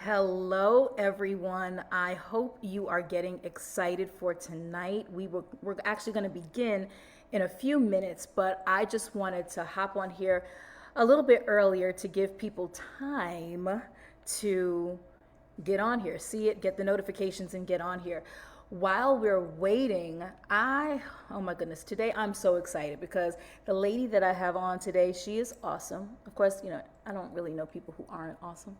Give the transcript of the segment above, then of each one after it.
Hello, everyone. I hope you are getting excited for tonight. We're actually going to begin in a few minutes, but I just wanted to hop on here a little bit earlier to give people time to get on here, see it, get the notifications, and get on here. While we're waiting, oh my goodness, today I'm so excited because the lady that I have on today, she is awesome. Of course, I don't really know people who aren't awesome,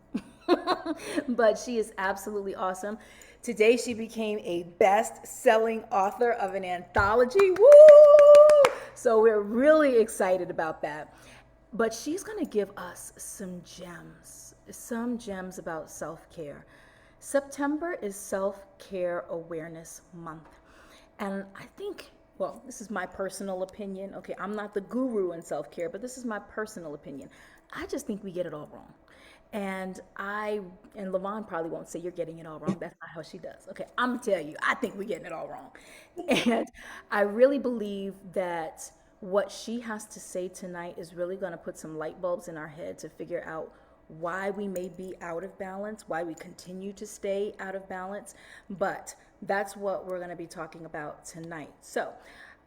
but she is absolutely awesome. Today, she became a best selling author of an anthology. Woo! So we're really excited about that. But she's going to give us some gems about self care. September is Self Care Awareness Month. And I think, well, this is my personal opinion. Okay, I'm not the guru in self care, but this is my personal opinion. I just think we get it all wrong. And LaVonne probably won't say you're getting it all wrong. That's not how she does. Okay, I'm gonna tell you, I think we're getting it all wrong. And I really believe that what she has to say tonight is really gonna put some light bulbs in our head to figure out why we may be out of balance, why we continue to stay out of balance. But that's what we're gonna be talking about tonight. So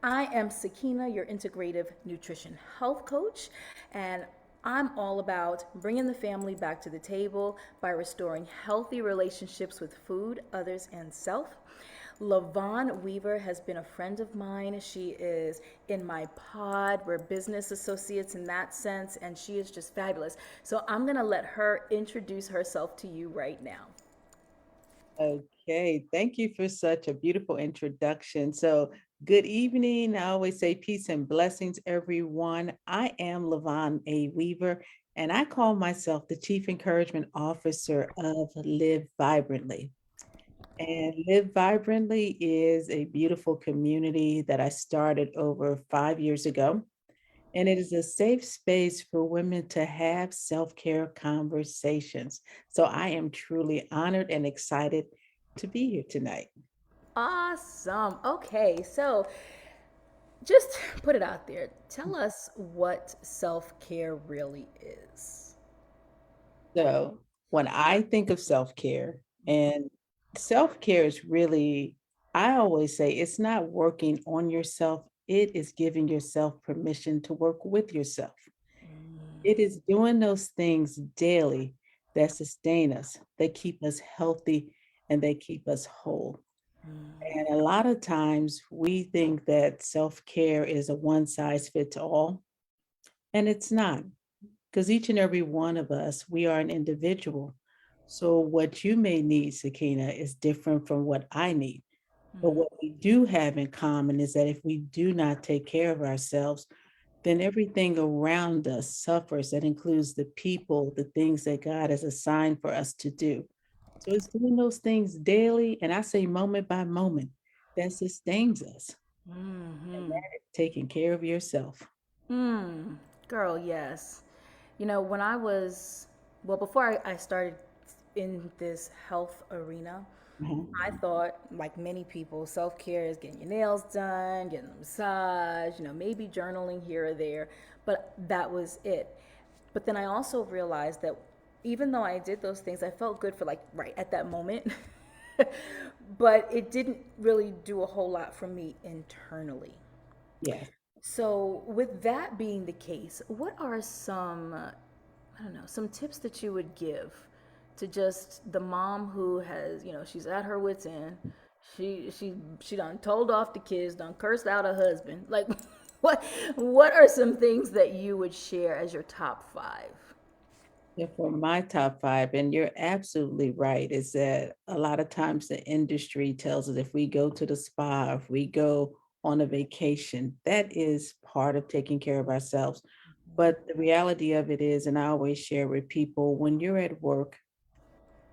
I am Sakina, your integrative nutrition health coach, and I'm all about bringing the family back to the table by restoring healthy relationships with food, others, and self. LaVonne Weaver has been a friend of mine. She is in my pod. We're business associates in that sense, and she is just fabulous. So I'm going to let her introduce herself to you right now. Okay, thank you for such a beautiful introduction. So, good evening. I always say peace and blessings, everyone. I am LaVonne A. Weaver, and I call myself the Chief Encouragement Officer of Live Vibrantly. And Live Vibrantly is a beautiful community that I started over 5 years ago. And it is a safe space for women to have self care conversations. So I am truly honored and excited to be here tonight. Awesome. Okay, so just put it out there. Tell us what self care really is. So when I think of self care, and self care is really, I always say it's not working on yourself, it is giving yourself permission to work with yourself. It is doing those things daily that sustain us, they keep us healthy, and they keep us whole. And a lot of times we think that self care is a one size fits all, and it's not, because each and every one of us, we are an individual. So what you may need, Sakina, is different from what I need. But what we do have in common is that if we do not take care of ourselves, then everything around us suffers. That includes the people, the things that God has assigned for us to do. So it's doing those things daily, and I say moment by moment, that sustains us. And Mm-hmm. that is taking care of yourself. Mm, girl, yes. When I was, well, before I started in this health arena, Mhm. I thought, like many people, self care is getting your nails done, getting a massage, maybe journaling here or there, but that was it. But then I also realized that even though I did those things, I felt good for like right at that moment, but it didn't really do a whole lot for me internally. Yes. So, with that being the case, what are some, I don't know, some tips that you would give to just the mom who has, she's at her wits' end. She done told off the kids, done cursed out her husband. Like, what are some things that you would share as your top five? Yeah, for my top five, and you're absolutely right, is that a lot of times the industry tells us if we go to the spa, if we go on a vacation, that is part of taking care of ourselves. But the reality of it is, and I always share with people, when you're at work,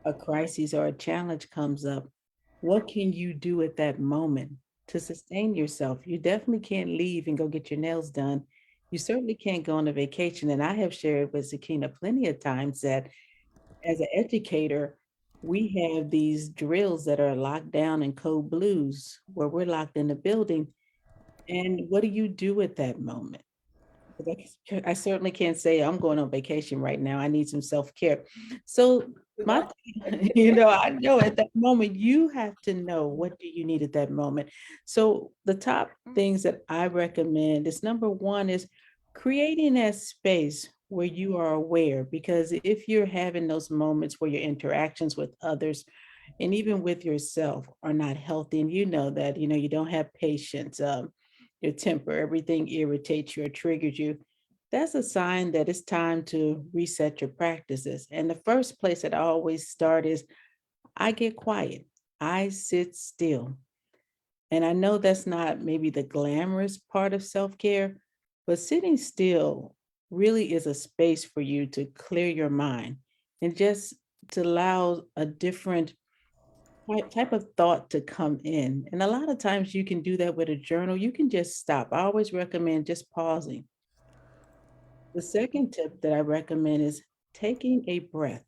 a crisis or a challenge comes up, what can you do at that moment to sustain yourself? You definitely can't leave and go get your nails done. You certainly can't go on a vacation. And I have shared with Zakina plenty of times that as an educator, we have these drills that are locked down in code blues where we're locked in the building. And what do you do at that moment? I certainly can't say I'm going on vacation right now. I need some self-care. So We my want thing, you know, I know at that moment you have to know what do you need at that moment. So the top things that I recommend is number one is creating that space where you are aware, because if you're having those moments where your interactions with others and even with yourself are not healthy, and you know that, you know, you don't have patience, your temper, everything irritates you or triggers you, that's a sign that it's time to reset your practices. And the first place that I always start is I get quiet, I sit still. And I know that's not maybe the glamorous part of self care, but sitting still really is a space for you to clear your mind and just to allow a different type of thought to come in. And a lot of times you can do that with a journal. You can just stop. I always recommend just pausing. The second tip that I recommend is taking a breath.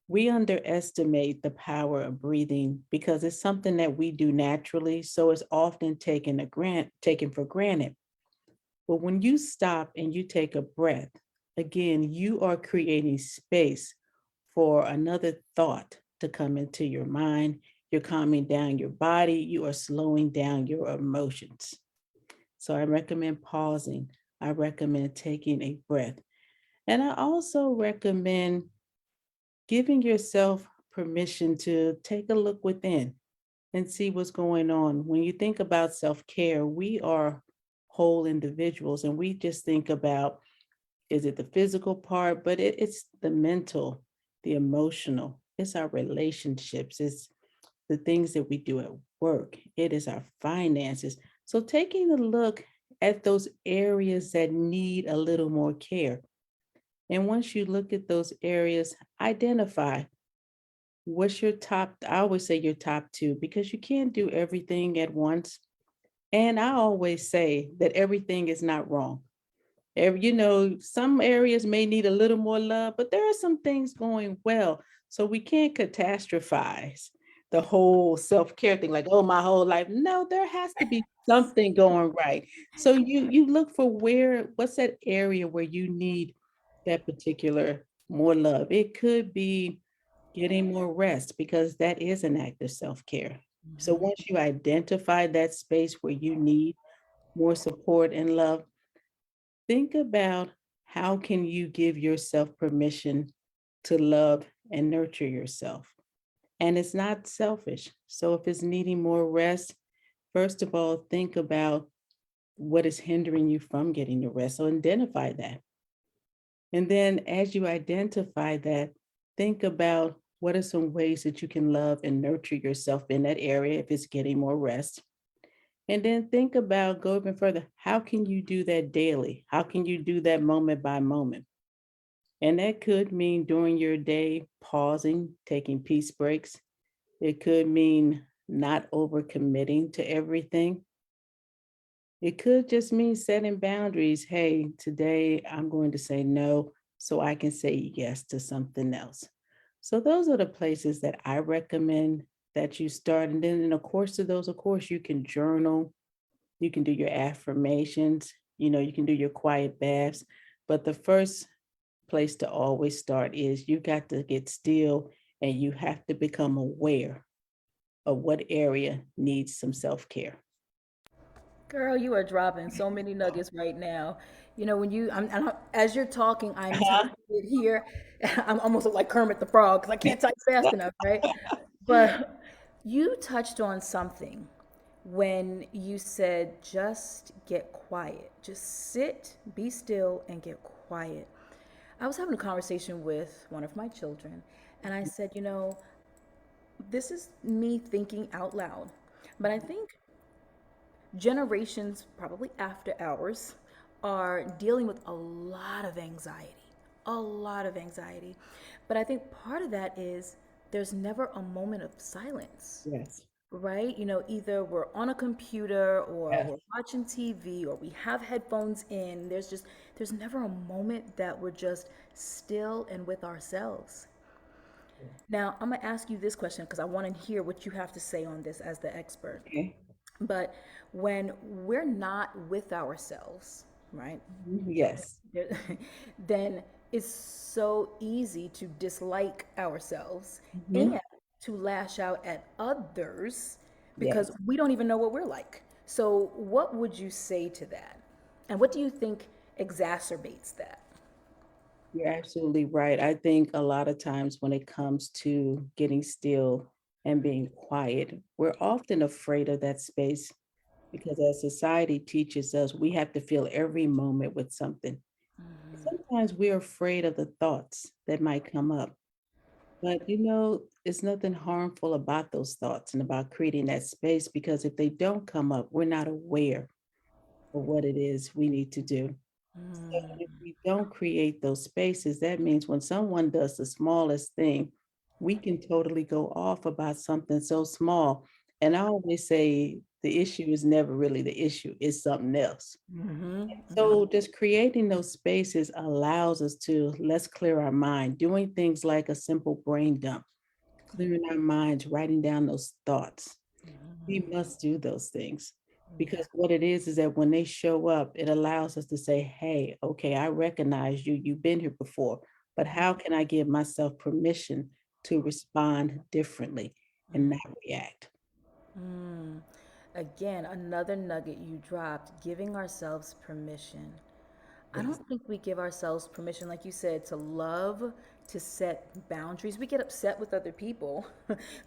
We underestimate the power of breathing because it's something that we do naturally, so it's often taken for granted. But when you stop and you take a breath, again, you are creating space for another thought to come into your mind. You're calming down your body, you are slowing down your emotions. So I recommend pausing. I recommend taking a breath. And I also recommend giving yourself permission to take a look within and see what's going on. When you think about self care, we are whole individuals and we just think about, is it the physical part, but it's the mental, the emotional, it's our relationships, it's the things that we do at work, it is our finances. So taking a look at those areas that need a little more care. And once you look at those areas, identify what's your top, I always say your top two, because you can't do everything at once. And I always say that everything is not wrong. You know, some areas may need a little more love, but there are some things going well. So we can't catastrophize the whole self-care thing, like, oh, my whole life. No, there has to be something going right. So you look for what's that area where you need that particular more love. It could be getting more rest because that is an act of self-care. So Mhm. once you identify that space where you need more support and love, think about how can you give yourself permission to love and nurture yourself. And it's not selfish. So if it's needing more rest, first of all, think about what is hindering you from getting the rest. So identify that. And then as you identify that, think about what are some ways that you can love and nurture yourself in that area if it's getting more rest. And then think about, go even further, how can you do that daily? How can you do that moment by moment? And that could mean during your day, pausing, taking peace breaks. It could mean not overcommitting to everything. It could just mean setting boundaries. Hey, today I'm going to say no so I can say yes to something else. So those are the places that I recommend that you start. And then in the course of those, of course, you can journal, you can do your affirmations, you know, you can do your quiet baths. But the first place to always start is you got to get still and you have to become aware of what area needs some self-care. Girl, you are dropping so many nuggets right now. You know, when as you're talking, I'm typing it here. I'm almost like Kermit the Frog because I can't type fast enough, right? But you touched on something when you said, just get quiet, just sit, be still, and get quiet. I was having a conversation with one of my children, and I said, this is me thinking out loud. But I think generations, probably after ours, are dealing with a lot of anxiety. A lot of anxiety. But I think part of that is there's never a moment of silence, Yes. right? Either we're on a computer or Yes. we're watching TV or we have headphones in. There's never a moment that we're just still and with ourselves. Now, I'm going to ask you this question because I want to hear what you have to say on this as the expert. Okay. But when we're not with ourselves, right? Yes. There- then it's so easy to dislike ourselves Mhm. and to lash out at others because Yes. we don't even know what we're like. So, what would you say to that? And what do you think exacerbates that? You're absolutely right. I think a lot of times when it comes to getting still and being quiet, we're often afraid of that space because as society teaches us, we have to fill every moment with something. Sometimes we're afraid of the thoughts that might come up. But it's nothing harmful about those thoughts and about creating that space because if they don't come up, we're not aware of what it is we need to do. So if we don't create those spaces, that means when someone does the smallest thing, we can totally go off about something so small. And I always say the issue is never really the issue, it's something else. So just creating those spaces allows us to let's clear our mind, doing things like a simple brain dump, clearing our minds, writing down those thoughts. We must do those things Yeah. because what it is that when they show up, it allows us to say, hey, okay, I recognize you. You've been here before, but how can I give myself permission to respond differently and not react? Again, another nugget you dropped, giving ourselves permission. I Yes. don't think we give ourselves permission, like you said, to love, to set boundaries. We get upset with other people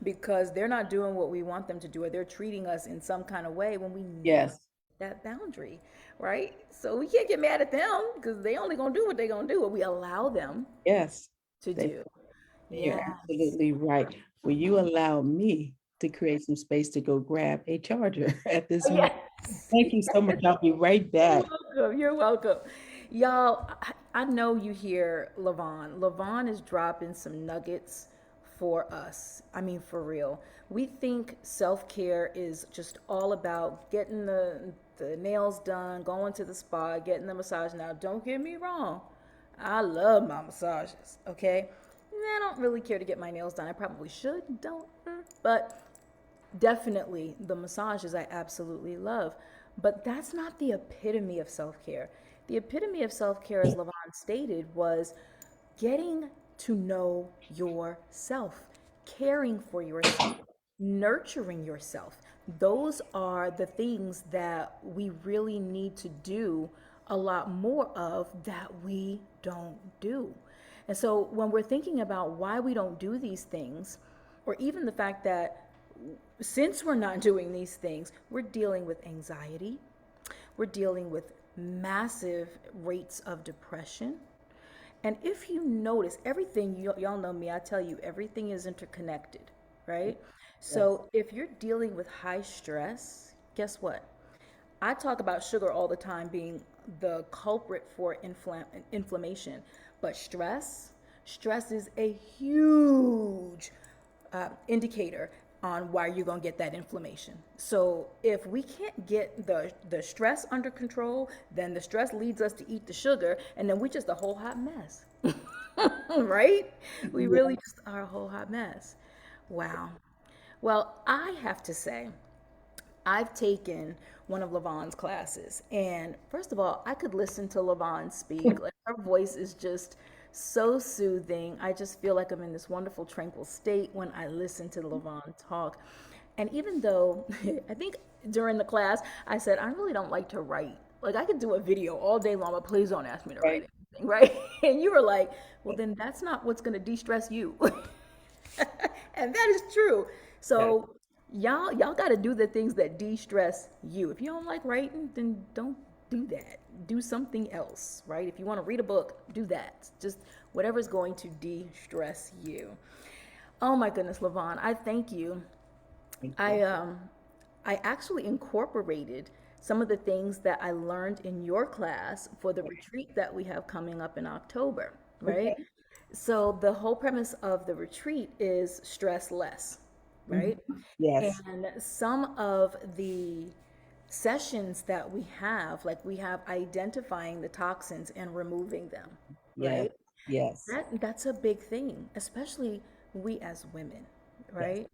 because they're not doing what we want them to do, or they're treating us in some kind of way when we never Yes. that boundary, right? So we can't get mad at them because they only gonna do what they gonna do, or we allow them Yes. to They, do. you're Yes. absolutely right. Will you allow me to create some space to go grab a charger at this moment? Yes. Thank you so much. I'll be right You're back. welcome. You're welcome. Y'all, I know you hear LaVonne. LaVonne is dropping some nuggets for us. I mean, for real. We think self care is just all about getting the nails done, going to the spa, getting the massage. Now, don't get me wrong. I love my massages, okay? I don't really care to get my nails done. I probably should, don't. But definitely the massages I absolutely love. But that's not the epitome of self care. The epitome of self care, as LaVon stated, was getting to know yourself, caring for yourself, nurturing yourself. Those are the things that we really need to do a lot more of that we don't do. And so when we're thinking about why we don't do these things, or even the fact that since we're not doing these things, we're dealing with anxiety, we're dealing with massive rates of depression. And if you notice, everything, y'all know me, I tell you, everything is interconnected, right? Yes. So if you're dealing with high stress, guess what? I talk about sugar all the time being the culprit for inflammation, but stress is a huge indicator on why you're going to get that inflammation. So if we can't get the stress under control, then the stress leads us to eat the sugar, and then we're just a whole hot mess. Right? We really Yeah. just are a whole hot mess. Wow. Well, I have to say, I've taken one of LaVon's classes, and first of all, I could listen to LaVon speak. Like her voice is just so soothing. I just feel like I'm in this wonderful, tranquil state when I listen to LaVon talk. And even though I think during the class I said I really don't like to write. Like I could do a video all day long, but please don't ask me to Right. write anything, right? And you were like, well, then that's not what's going to de-stress you. And that is true. Yes. So y'all got to do the things that de-stress you. If you don't like writing, then don't do that. Do something else, right? If you want to read a book, do that. Just whatever's going to de-stress you. Oh my goodness, LaVonne, I thank you. Thank you. I actually incorporated some of the things that I learned in your class for the Okay. retreat that we have coming up in October, right? Okay. So the whole premise of the retreat is stress less, right? Mhm. Yes. And some of the sessions that we have, like we have identifying the toxins and removing them, Yes. right? Yes. That's a big thing, especially we as women, Yes. right?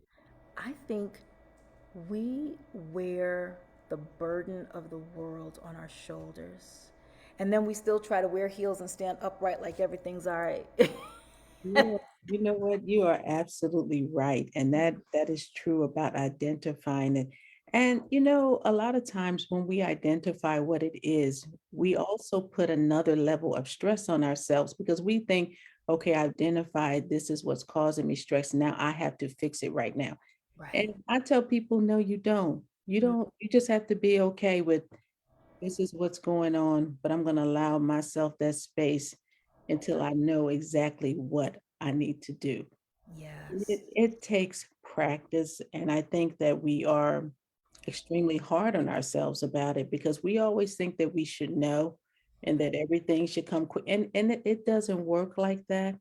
I think we wear the burden of the world on our shoulders. And then we still try to wear heels and stand upright like everything's all right. Yeah, you know what? You are absolutely right. And that is true about identifying it. And a lot of times when we identify what it is, we also put another level of stress on ourselves because we think, okay, I identified this is what's causing me stress. Now I have to fix it right now. And Right. I tell people, no, you don't. You don't, you just have to be okay with this is what's going on, but I'm going to allow myself that space until I know exactly what I need to do. Yes. It takes practice, and I think that we are extremely hard on ourselves about it because we always think that we should know and that everything should come quick. And it doesn't work like that.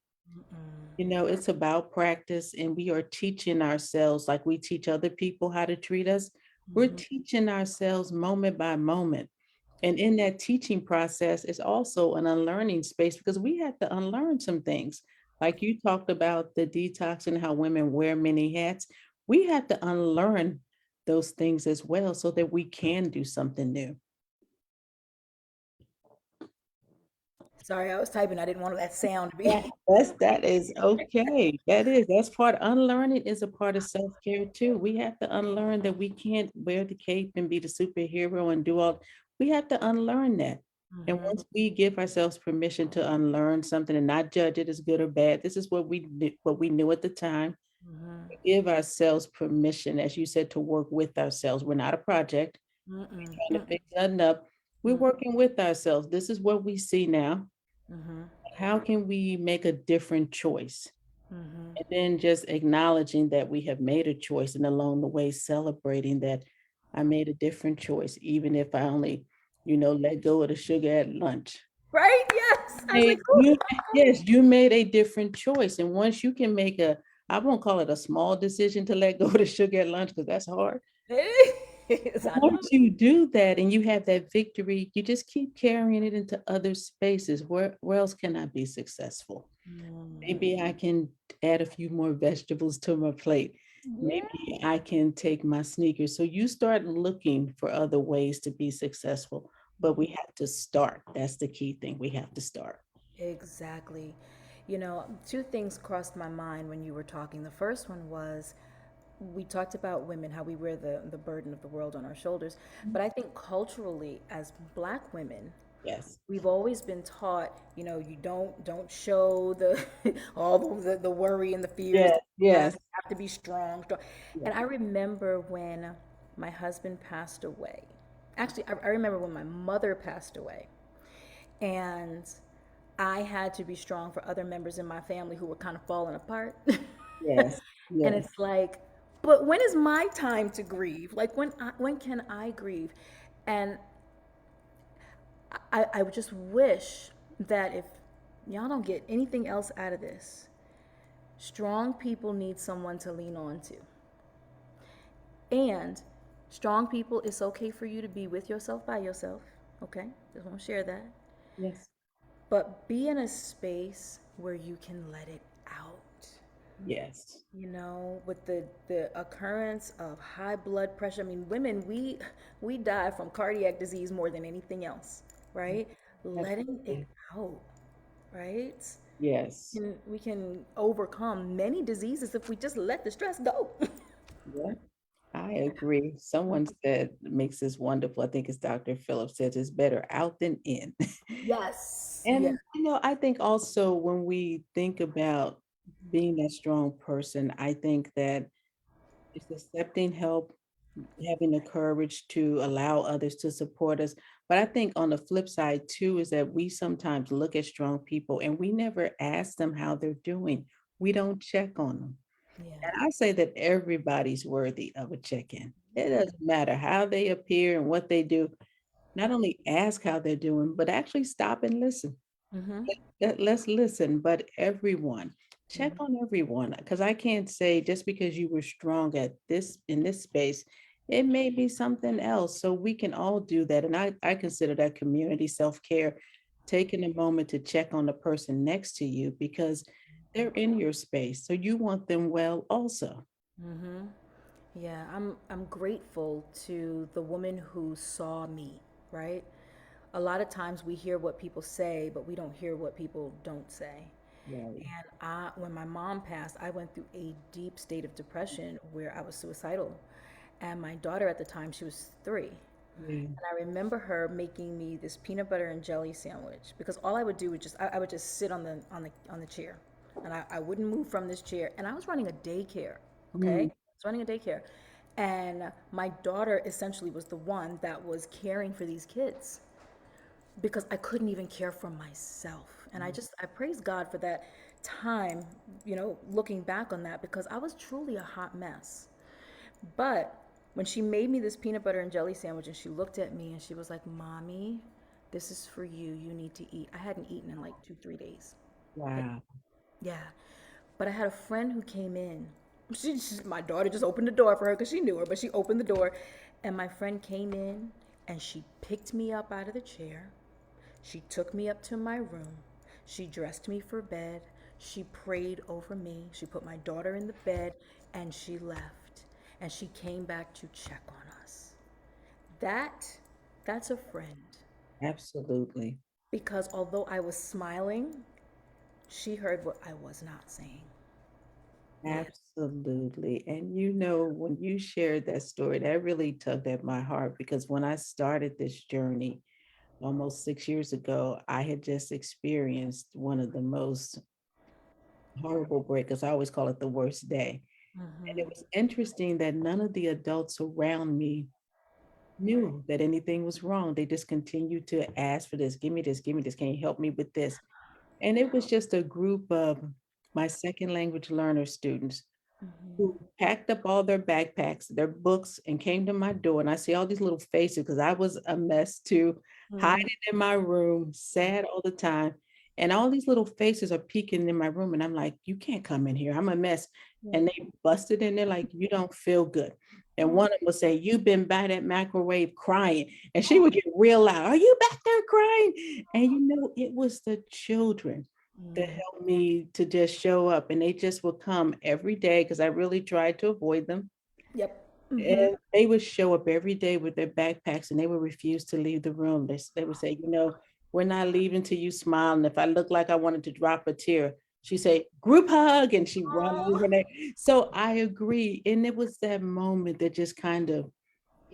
It's about practice, and we are teaching ourselves like we teach other people how to treat us. We're Mm-hmm. teaching ourselves moment by moment. And in that teaching process is also an unlearning space because we have to unlearn some things. Like you talked about the detox and how women wear many hats. We have to unlearn those things as well so that we can do something new. Sorry, I was typing. I didn't want that sound to be. That is okay. That's part unlearning is a part of self-care too. We have to unlearn that we can't wear the cape and be the superhero and do all. We have to unlearn that. And Mm-hmm. once we give ourselves permission to unlearn something and not judge it as good or bad, this is what we knew at the time. Mm-hmm. Give ourselves permission, as you said, to work with ourselves. We're not a project Mm-mm. trying to Mm-mm. fix nothing up. We're working with ourselves. This is what we see now. Mm-hmm. How can we make a different choice? Mm-hmm. And then just acknowledging that we have made a choice and along the way celebrating that I made a different choice, even if I only, let go of the sugar at lunch. Right? Yes. I was like, Made- You, yes, you made a different choice. And once you can make I won't call it a small decision to let go of the sugar at lunch because that's hard. it is. I know. Once you do that and you have that victory, you just keep carrying it into other spaces. Where else can I be successful? Mm. Maybe I can add a few more vegetables to my plate. Yeah. Maybe I can take my sneakers. So you start looking for other ways to be successful, but we have to start. That's the key thing. We have to start. Exactly. Two things crossed my mind when you were talking. The first one was we talked about women, how we wear the burden of the world on our shoulders. But I think culturally, as Black women, Yes. we've always been taught, you don't show the all the worry and the fears Yes. that you have. Yes. You have to be strong, strong. And Yes. I remember when my husband passed away. Actually, I remember when my mother passed away. And I had to be strong for other members in my family who were kind of falling apart. Yes. And Yes. it's like, but when is my time to grieve? Like when can I grieve? And I would just wish that if y'all don't get anything else out of this, strong people need someone to lean on to. And strong people, it's okay for you to be with yourself by yourself. Okay? Just want to share that. Yes. But be in a space where you can let it out. Yes. With the occurrence of high blood pressure. I mean, women, we die from cardiac disease more than anything else, right? Letting it Absolutely. out, right? Yes. And we can overcome many diseases if we just let the stress go. Yeah. I agree. Someone said makes this wonderful. I think it's Dr. Phillips says it's better out than in. Yes. Yeah. And I think also when we think about being that strong person, I think that it's accepting help, having the courage to allow others to support us. But I think on the flip side too is that we sometimes look at strong people and we never ask them how they're doing. We don't check on them. Yeah. And I say that everybody's worthy of a check-in. It doesn't matter how they appear and what they do. Not only ask how they're doing, but actually stop and listen. Mm-hmm. Let's listen, but everyone, check on everyone. Because I can't say just because you were strong at this in this space, it may be something else. So we can all do that. And I consider that community self-care, taking a moment to check on the person next to you because they're in your space. So you want them well also. Mm-hmm. Yeah. I'm grateful to the woman who saw me, right? a lot of times we hear what people say, but we don't hear what people don't say. Right. And when my mom passed, I went through a deep state of depression where I was suicidal. And my daughter at the time, she was 3. Yeah. And I remember her making me this peanut butter and jelly sandwich because all I would do was I would just sit on the chair, and I wouldn't move from this chair. And I was running a daycare, okay? Mm. I was running a daycare, and my daughter essentially was the one that was caring for these kids because I couldn't even care for myself. And I praise God for that time, looking back on that because I was truly a hot mess. But when she made me this peanut butter and jelly sandwich and she looked at me and she was like, "Mommy, this is for you. You need to eat." I hadn't eaten in like 2, 3 days. Like, Wow. yeah. But I had a friend who came in. My daughter just opened the door for her because she knew her, but she opened the door. And my friend came in and she picked me up out of the chair. She took me up to my room. She dressed me for bed. She prayed over me. She put my daughter in the bed and she left. And she came back to check on us. That that's a friend. Absolutely. Because although I was smiling, she heard what I was not saying. Yeah. Absolutely. And you know, when you shared that story, that really tugged at my heart because when I started this journey almost 6 years ago, I had just experienced one of the most horrible breakups. I always call it the worst day. And it was interesting that none of the adults around me knew that anything was wrong. They just continued to ask for this, give me this, give me this. Can you help me with this? And it was just a group of my second language learner students who packed up all their backpacks, their books, and came to my door. And I see all these little faces because I was a mess too, hiding in my room, sad all the time. And all these little faces are peeking in my room. And I'm like, you can't come in here. I'm a mess. And they busted in there like, you don't feel good. And one of them would say, you've been by that microwave crying. And she would get real loud. Are you back there crying? And you know, it was the children that helped me to just show up. And they just would come every day because I really tried to avoid them. Yep. And they would show up every day with their backpacks and they would refuse to leave the room. They would say, you know, we're not leaving till you smile. And if I look like I wanted to drop a tear, she'd say, group hug, and she'd run over there. So I agree. And it was that moment that just kind of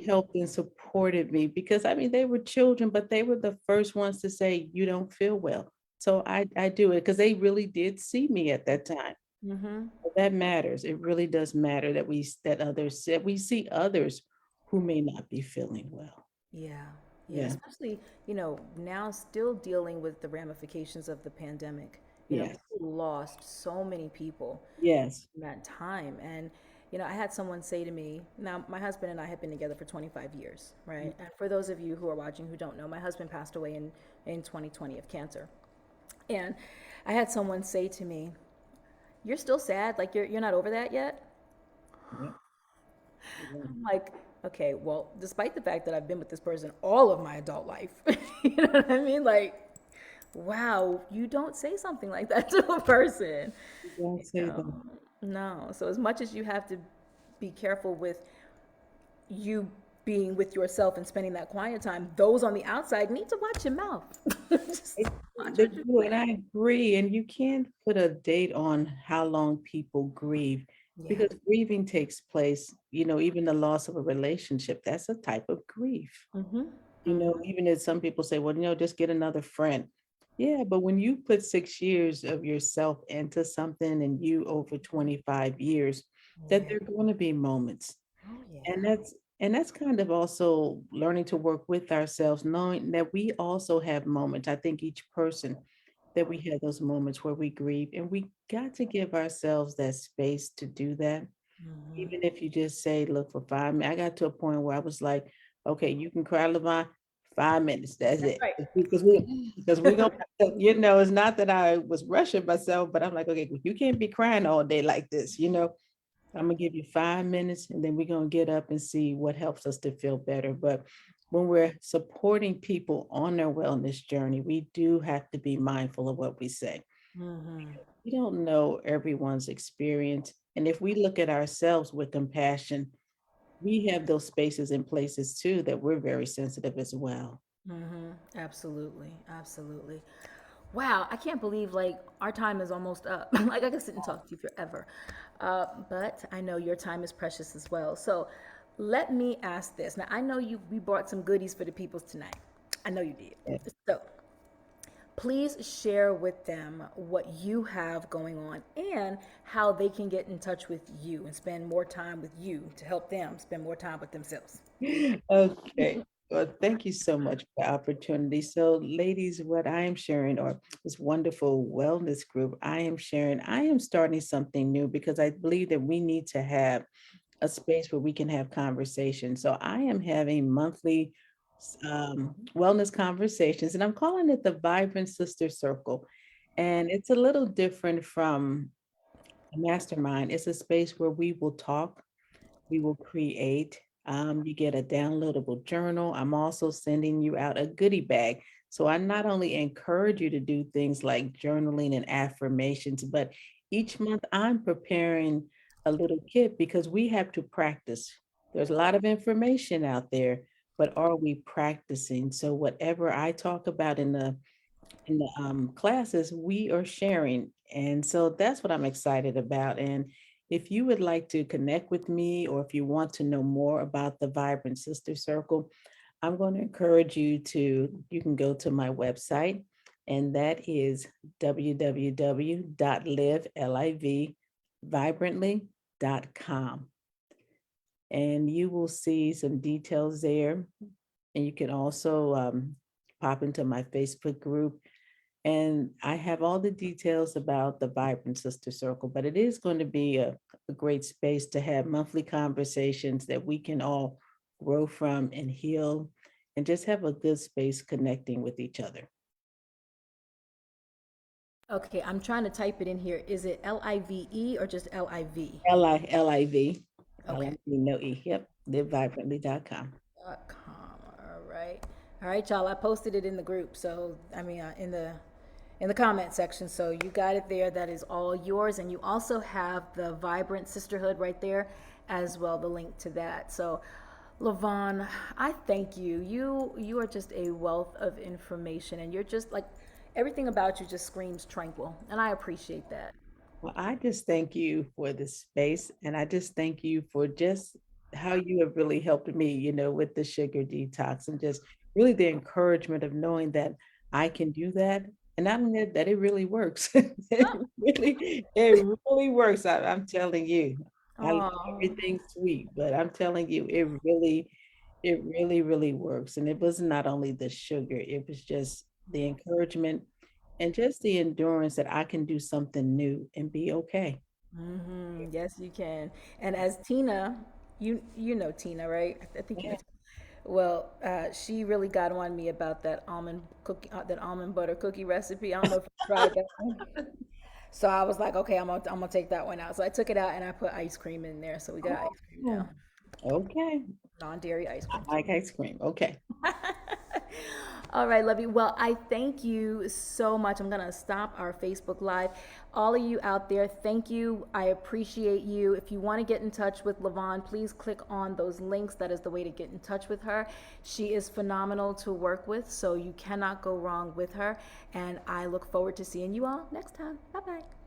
helped and supported me because I mean, they were children, but they were the first ones to say, you don't feel well. So I do it because they really did see me at that time. Mm-hmm. That matters. It really does matter that we see others who may not be feeling well. Yeah, yeah, Yeah. especially, now still dealing with the ramifications of the pandemic. Yes. We lost so many people Yes. in that time. And, I had someone say to me, now my husband and I have been together for 25 years, right? And for those of you who are watching who don't know, my husband passed away in 2020 of cancer. And I had someone say to me, "You're still sad? Like you're not over that yet?" Yeah. I'm like, okay, well, despite the fact that I've been with this person all of my adult life, you know what I mean? Like, wow, you don't say something like that to a person. Don't say No, that. no. So as much as you have to be careful with you being with yourself and spending that quiet time, those on the outside need to watch your mouth. Just watch They what you do, and say. I agree. And you can't put a date on how long people grieve Yeah. because grieving takes place, you know, even the loss of a relationship, that's a type of grief. Mm-hmm. You know, even as some people say, well, you know, just get another friend. Yeah, but when you put 6 years of yourself into something and you over 25 years, that Yeah. there are going to be moments. Oh And yeah. that's kind of also learning to work with ourselves, knowing that we also have moments. I think each person that we have those moments where we grieve, and we got to give ourselves that space to do that. Mm-hmm. Even if you just say, look, for 5 minutes, I got to a point where I was like, okay, you can cry, LaVonne, 5 minutes, that's That's it. right. Because we're gonna, you know, it's not that I was rushing myself, but I'm like, okay, you can't be crying all day like this, you know. I'm gonna give you 5 minutes and then we're gonna get up and see what helps us to feel better. But when we're supporting people on their wellness journey, we do have to be mindful of what we say. Mm-hmm. We don't know everyone's experience. And if we look at ourselves with compassion, we have those spaces and places too that we're very sensitive as well. Absolutely, absolutely. Wow, I can't believe like our time is almost up. Like I could sit and talk to you forever, but I know your time is precious as well. So let me ask this. Now I know you we brought some goodies for the peoples tonight. I know you did. So please share with them what you have going on and how they can get in touch with you and spend more time with you to help them spend more time with themselves. Okay. Well, thank you so much for the opportunity. So, ladies, what I am sharing, or this wonderful wellness group, I am sharing, I am starting something new because I believe that we need to have a space where we can have conversations. So, I am having monthly wellness conversations, and I'm calling it the Vibrant Sister Circle. And it's a little different from a mastermind. It's a space where we will talk, we will create. You get a downloadable journal. I'm also sending you out a goodie bag. So I not only encourage you to do things like journaling and affirmations, but each month I'm preparing a little kit because we have to practice. There's a lot of information out there, but are we practicing? So whatever I talk about in the classes, we are sharing. And so that's what I'm excited about. And if you would like to connect with me, or if you want to know more about the Vibrant Sister Circle, I'm going to encourage you to, you can go to my website, and that is www.livevibrantly.com. And you will see some details there. And you can also pop into my Facebook group, and I have all the details about the Vibrant Sister Circle, but it is going to be a great space to have monthly conversations that we can all grow from and heal and just have a good space connecting with each other. Okay, I'm trying to type it in here. Is it LIVE or just LIV? Live, Okay. no E. Yep, livevibrantly.com. .com. All right, y'all. I posted it in the group, so I mean, in the comment section. So you got it there. That is all yours, and you also have the Vibrant Sisterhood right there, as well. The link to that. So, LaVonne, I thank you. You are just a wealth of information, and you're just like everything about you just screams tranquil, and I appreciate that. Well, I just thank you for this space, and I just thank you for just how you have really helped me, with the sugar detox, and just really the encouragement of knowing that I can do that. And not only that, it really works. It really works. I'm telling you. I love Oh. everything sweet, but I'm telling you, it really works. And it was not only the sugar, it was just the encouragement and just the endurance that I can do something new and be okay. Yes, you can. And as Tina, you know Tina, right? I think you know. Yeah. Well, she really got on me about that almond cookie, that almond butter cookie recipe. I don't know if you tried that one. So I was like, okay, I'm gonna take that one out. So I took it out and I put ice cream in there. So we got ice cream Oh, now, okay. non-dairy ice I cream. like ice cream. Okay. All right, love you. Well, I thank you so much. I'm going to stop our Facebook Live. All of you out there, thank you. I appreciate you. If you want to get in touch with LaVonne, please click on those links. That is the way to get in touch with her. She is phenomenal to work with, so you cannot go wrong with her. And I look forward to seeing you all next time. Bye bye.